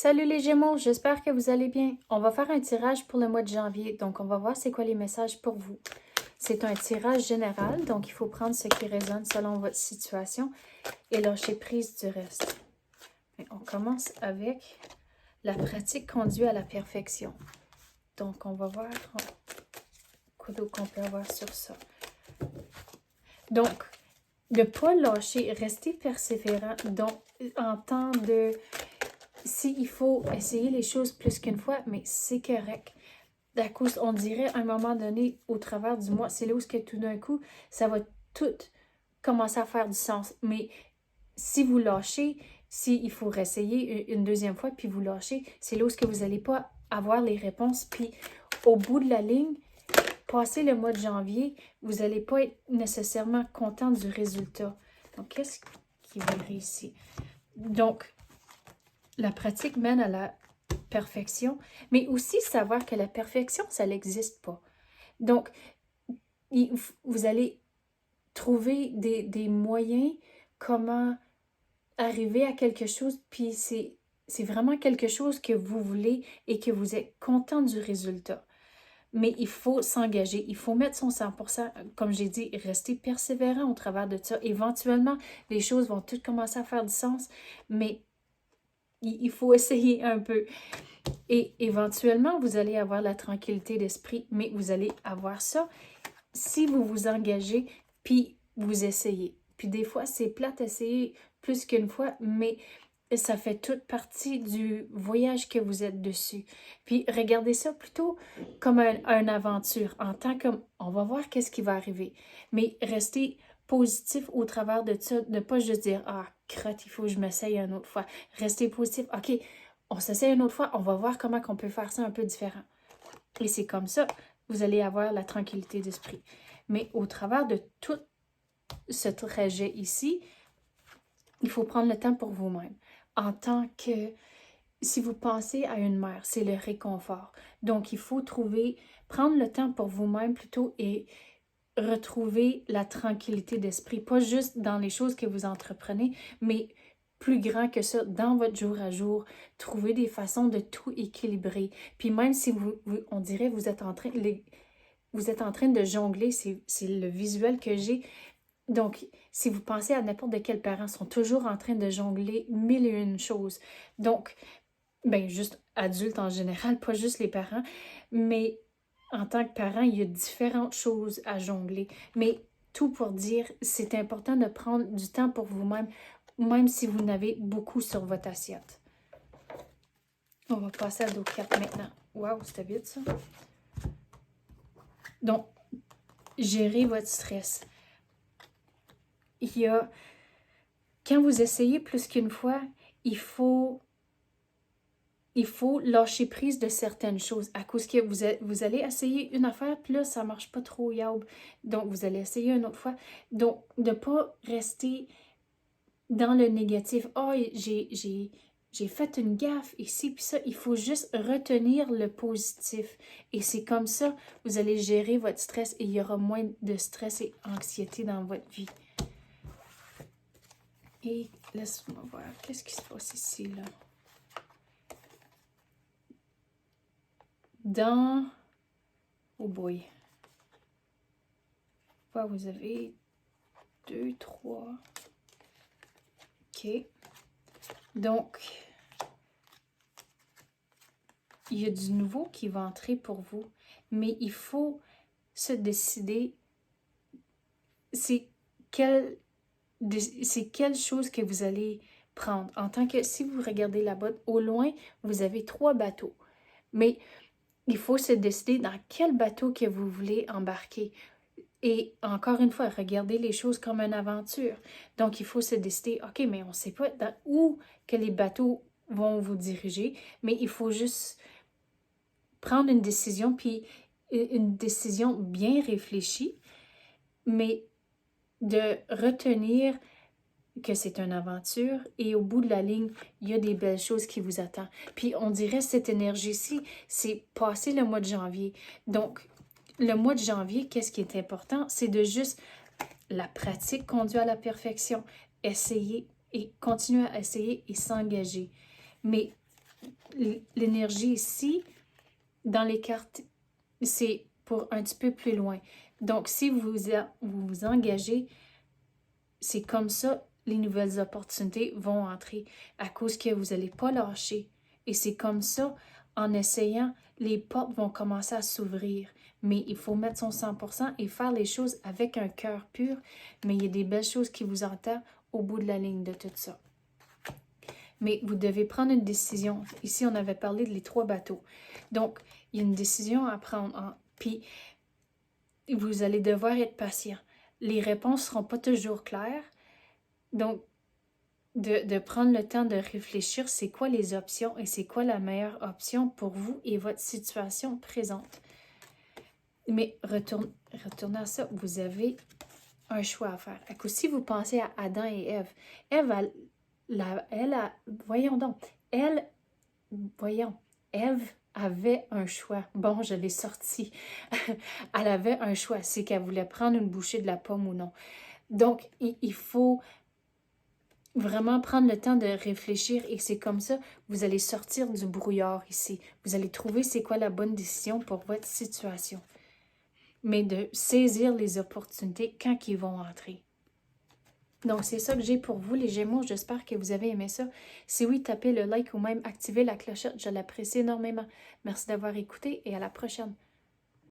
Salut les Gémeaux, j'espère que vous allez bien. On va faire un tirage pour le mois de janvier, donc on va voir c'est quoi les messages pour vous. C'est un tirage général, donc il faut prendre ce qui résonne selon votre situation et lâcher prise du reste. On commence avec la pratique conduit à la perfection. Donc on va voir quoi d'autre qu'on peut avoir sur ça. Donc, ne pas lâcher, rester persévérant, donc en temps de... S'il faut essayer les choses plus qu'une fois, mais c'est correct. À cause, on dirait à un moment donné, au travers du mois, c'est là où que tout d'un coup, ça va tout commencer à faire du sens. Mais si vous lâchez, s'il faut réessayer une deuxième fois, puis vous lâchez, c'est là où que vous n'allez pas avoir les réponses. Puis au bout de la ligne, passé le mois de janvier, vous n'allez pas être nécessairement content du résultat. Donc, qu'est-ce qui va ici? Donc, la pratique mène à la perfection, mais aussi savoir que la perfection, ça n'existe pas. Donc, vous allez trouver des moyens comment arriver à quelque chose, puis c'est vraiment quelque chose que vous voulez et que vous êtes content du résultat. Mais il faut s'engager, il faut mettre son 100%, comme j'ai dit, rester persévérant au travers de ça. Éventuellement, les choses vont toutes commencer à faire du sens, mais il faut essayer un peu. Et éventuellement, vous allez avoir la tranquillité d'esprit, mais vous allez avoir ça si vous vous engagez, puis vous essayez. Puis des fois, c'est plate essayer plus qu'une fois, mais ça fait toute partie du voyage que vous êtes dessus. Puis regardez ça plutôt comme une aventure, en tant que on va voir qu'est-ce qui va arriver. Mais restez positif au travers de ça, ne pas juste dire ah, crotte, il faut que je m'essaye une autre fois. Restez positif, ok, on s'essaye une autre fois, on va voir comment on peut faire ça un peu différent. Et c'est comme ça, vous allez avoir la tranquillité d'esprit. Mais au travers de tout ce trajet ici, il faut prendre le temps pour vous-même. En tant que, si vous pensez à une mère, c'est le réconfort. Donc, il faut prendre le temps pour vous-même plutôt et retrouver la tranquillité d'esprit. Pas juste dans les choses que vous entreprenez, mais plus grand que ça, dans votre jour à jour, trouver des façons de tout équilibrer. Puis même si on dirait vous êtes en train de jongler, c'est le visuel que j'ai. Donc, si vous pensez à n'importe de quels parents, sont toujours en train de jongler mille et une choses. Donc, ben juste adultes en général, pas juste les parents, mais en tant que parent, il y a différentes choses à jongler. Mais tout pour dire, c'est important de prendre du temps pour vous-même, même si vous n'avez beaucoup sur votre assiette. On va passer à d'autres cartes maintenant. Waouh, c'était vite ça. Donc, gérez votre stress. Quand vous essayez plus qu'une fois, il faut lâcher prise de certaines choses à cause que vous allez essayer une affaire, puis là, ça ne marche pas trop, yaoub. Donc, vous allez essayer une autre fois. Donc, de ne pas rester dans le négatif. « Oh, j'ai fait une gaffe ici, puis ça. » Il faut juste retenir le positif. Et c'est comme ça, vous allez gérer votre stress et il y aura moins de stress et anxiété dans votre vie. Et laisse-moi voir, qu'est-ce qui se passe ici, là? Oh boy. Vous avez 2, 3. OK. Donc, il y a du nouveau qui va entrer pour vous, mais il faut se décider c'est quelle chose que vous allez prendre. En tant que, si vous regardez là-bas, au loin, vous avez 3 bateaux. Mais il faut se décider dans quel bateau que vous voulez embarquer. Et encore une fois, regardez les choses comme une aventure. Donc, il faut se décider, OK, mais on ne sait pas où que les bateaux vont vous diriger, mais il faut juste prendre une décision, puis une décision bien réfléchie, mais de retenir que c'est une aventure et au bout de la ligne, il y a des belles choses qui vous attendent. Puis on dirait cette énergie-ci, c'est passé le mois de janvier. Donc, le mois de janvier, qu'est-ce qui est important? C'est de juste la pratique conduit à la perfection. Essayer et continuer à essayer et s'engager. Mais l'énergie ici, dans les cartes, c'est pour un petit peu plus loin. Donc, si vous vous engagez, c'est comme ça, les nouvelles opportunités vont entrer à cause que vous n'allez pas lâcher. Et c'est comme ça, en essayant, les portes vont commencer à s'ouvrir. Mais il faut mettre son 100% et faire les choses avec un cœur pur. Mais il y a des belles choses qui vous attendent au bout de la ligne de tout ça. Mais vous devez prendre une décision. Ici, on avait parlé des 3 bateaux. Donc, il y a une décision à prendre. Puis, vous allez devoir être patient. Les réponses ne seront pas toujours claires. Donc, de prendre le temps de réfléchir, c'est quoi les options et c'est quoi la meilleure option pour vous et votre situation présente. Mais retournez à ça, vous avez un choix à faire. Si vous pensez à Adam et Ève, Ève avait un choix. Bon, je l'ai sorti. Elle avait un choix, c'est qu'elle voulait prendre une bouchée de la pomme ou non. Donc, il faut vraiment prendre le temps de réfléchir et c'est comme ça, vous allez sortir du brouillard ici. Vous allez trouver c'est quoi la bonne décision pour votre situation. Mais de saisir les opportunités quand ils vont entrer. Donc, c'est ça que j'ai pour vous, les Gémeaux. J'espère que vous avez aimé ça. Si oui, tapez le like ou même activez la clochette. Je l'apprécie énormément. Merci d'avoir écouté et à la prochaine.